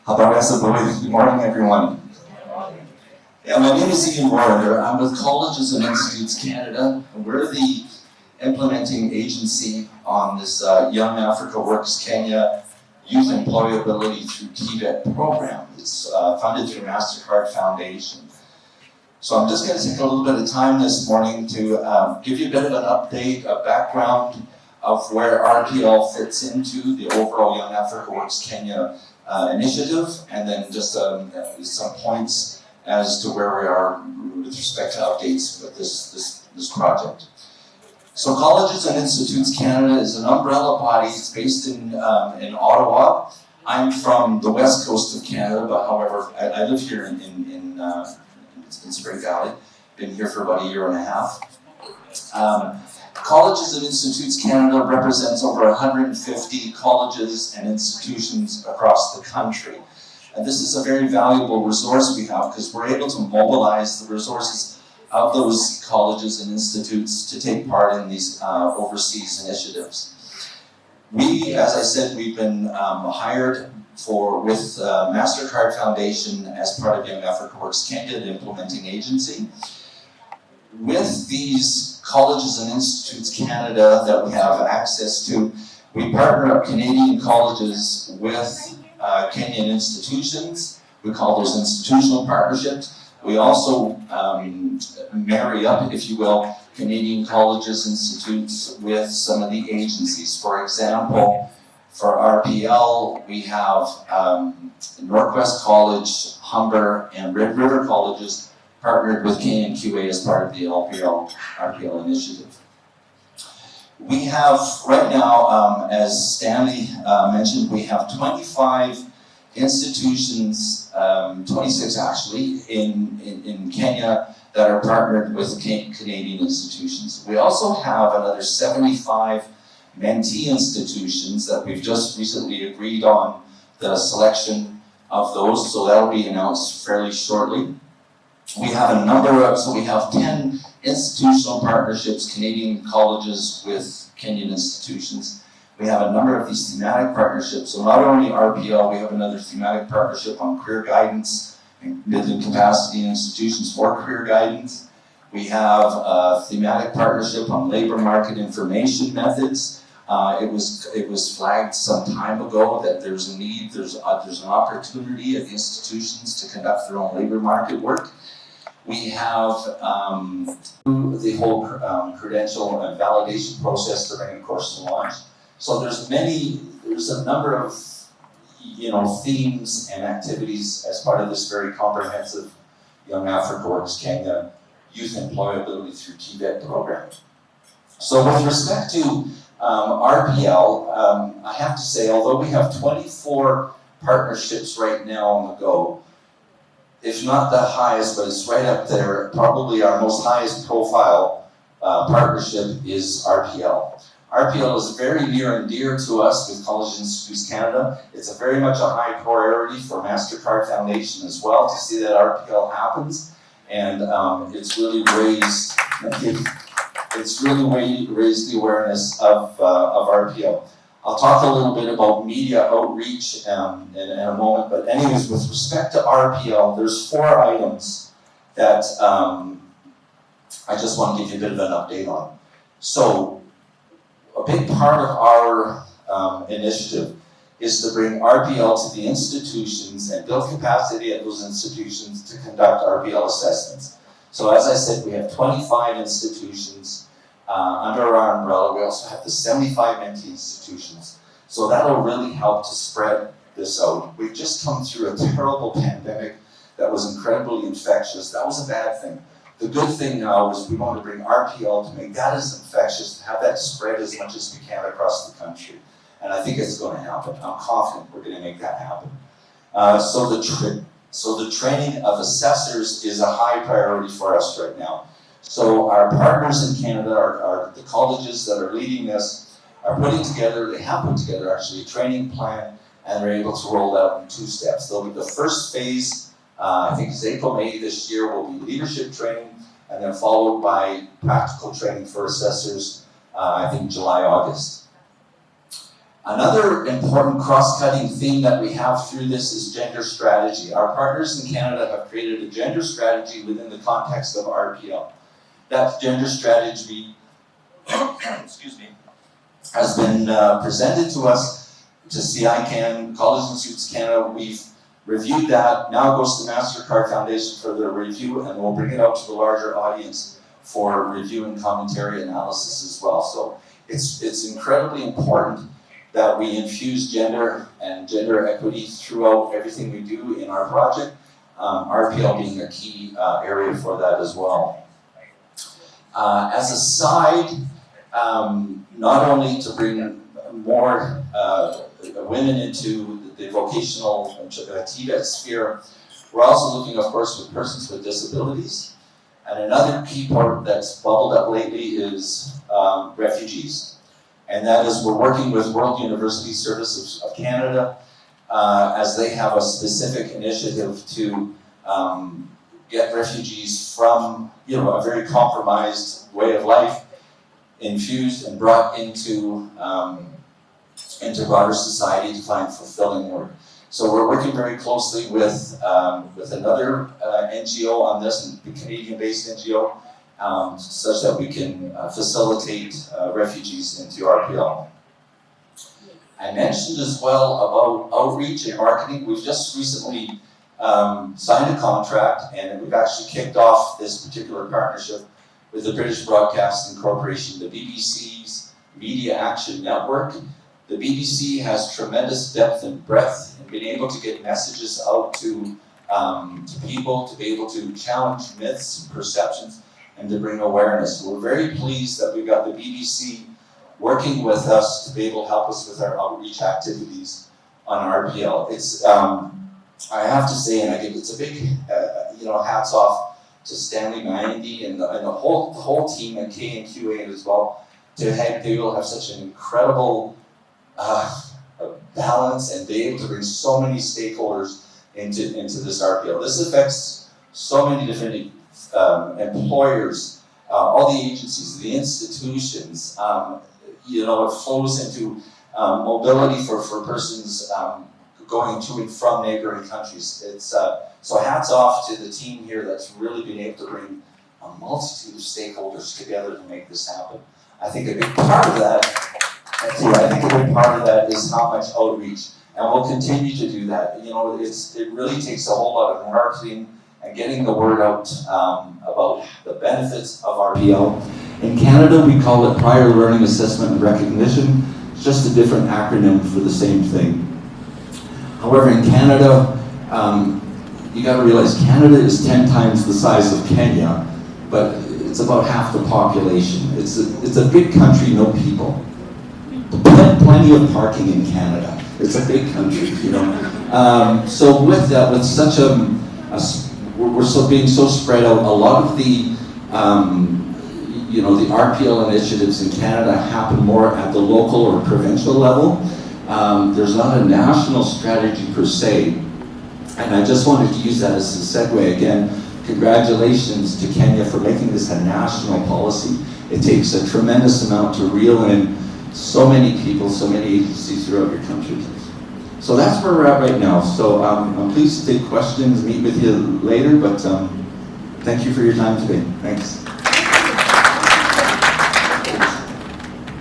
Good morning, everyone. Yeah, my name is Warrender. I'm with Colleges and Institutes Canada, and we're the implementing agency on this Young Africa Works Kenya Youth Employability through TVET program. It's funded through MasterCard Foundation. So I'm just going to take a little bit of time this morning to give you a bit of an update, a background of where RPL fits into the overall Young Africa Works Kenya initiative, and then just some points as to where we are with respect to updates with this project. So Colleges and Institutes Canada is an umbrella body. It's based in Ottawa. I'm from the west coast of Canada, but however, I live here in Spring Valley. Been here for about a year and a half. Colleges and Institutes Canada represents over 150 colleges and institutions across the country. And this is a very valuable resource we have because we're able to mobilize the resources of those colleges and institutes to take part in these overseas initiatives. We, as I said, we've been hired with MasterCard Foundation as part of Young Africa Works Kenya, the implementing agency. With these Colleges and Institutes Canada that we have access to, we partner up Canadian colleges with Kenyan institutions. We call those institutional partnerships. We also marry up, if you will, Canadian colleges, institutes with some of the agencies. For example, for RPL, we have Northwest College, Humber, and Red River colleges partnered with KNQA as part of the RPL initiative. We have, right now, as Stanley mentioned, we have 25 institutions, 26 actually, in Kenya that are partnered with Canadian institutions. We also have another 75 mentee institutions that we've just recently agreed on the selection of those, so that'll be announced fairly shortly. We have a number of, so we have 10 institutional partnerships, Canadian colleges with Kenyan institutions. We have a number of these thematic partnerships. So not only RPL, we have another thematic partnership on career guidance and building capacity in institutions for career guidance. We have a thematic partnership on labor market information methods. It was flagged some time ago that there's a need, there's an opportunity at the institutions to conduct their own labor market work. We have the whole credential and validation process to bring a course to launch. So there's a number of themes and activities as part of this very comprehensive Young Africa Works Kenya Youth Employability through TVET program. So with respect to RPL, I have to say, although we have 24 partnerships right now on the go, if not the highest, but it's right up there, probably our most highest profile partnership is RPL. RPL is very near and dear to us with Colleges and Institutes Canada. It's very much a high priority for MasterCard Foundation as well to see that RPL happens. And it's really raised the awareness of RPL. I'll talk a little bit about media outreach in a moment, but anyways, with respect to RPL, there's 4 items that I just want to give you a bit of an update on. So, a big part of our initiative is to bring RPL to the institutions and build capacity at those institutions to conduct RPL assessments. So as I said, we have 25 institutions under our umbrella. We also have the 75 mentee institutions. So that'll really help to spread this out. We've just come through a terrible pandemic that was incredibly infectious. That was a bad thing. The good thing now is we want to bring RPL to make that as infectious, to have that spread as much as we can across the country. And I think it's going to happen. I'm confident we're going to make that happen. So the training of assessors is a high priority for us right now. So our partners in Canada, are the colleges that are leading this, are putting together, they have put together actually a training plan, and they're able to roll out in 2 steps. There'll be the first phase, I think it's April, May this year, will be leadership training, and then followed by practical training for assessors, I think July, August. Another important cross-cutting theme that we have through this is gender strategy. Our partners in Canada have created a gender strategy within the context of RPL. That gender strategy excuse me, has been presented to us, to CICan, College Institutes Canada. We've reviewed that. Now it goes to the MasterCard Foundation for their review, and we'll bring it out to the larger audience for review and commentary analysis as well. So it's incredibly important that we infuse gender and gender equity throughout everything we do in our project, RPL being a key area for that as well. As a side, not only to bring more women into the vocational TVET sphere, we're also looking, of course, with persons with disabilities. And another key part that's bubbled up lately is refugees. And that is, we're working with World University Services of Canada as they have a specific initiative to get refugees from, a very compromised way of life infused and brought into broader society to find fulfilling work. So we're working very closely with another NGO on this, a Canadian-based NGO, such that we can facilitate refugees into RPL. I mentioned as well about outreach and marketing. We've just recently signed a contract, and we've actually kicked off this particular partnership with the British Broadcasting Corporation, the BBC's Media Action Network. The BBC has tremendous depth and breadth in being able to get messages out to people, to be able to challenge myths and perceptions, and to bring awareness. So we're very pleased that we've got the BBC working with us to be able to help us with our outreach activities on RPL. It's, I have to say, and it's a big, hats off to Stanley Mandy and the whole team at KNQA as well, to be able to have such an incredible balance and be able to bring so many stakeholders into this RPL. This affects so many different employers, all the agencies, the institutions. It flows into mobility for persons going to and from neighboring countries. It's so hats off to the team here that's really been able to bring a multitude of stakeholders together to make this happen. I think a big part of that, is how much outreach, and we'll continue to do that. It really takes a whole lot of marketing and getting the word out about the benefits of RPL. In Canada, we call it Prior Learning Assessment and Recognition. It's just a different acronym for the same thing. However, in Canada, you got to realize Canada is 10 times the size of Kenya, but it's about half the population. It's a big country, no people. Plenty of parking in Canada. It's a big country, So with that, with such we're being so spread out, a lot of the the RPL initiatives in Canada happen more at the local or provincial level. There's not a national strategy per se. And I just wanted to use that as a segue again. Congratulations to Kenya for making this a national policy. It takes a tremendous amount to reel in so many people, so many agencies throughout your country. So that's where we're at right now. So I'm pleased to take questions, meet with you later, but thank you for your time today. Thanks.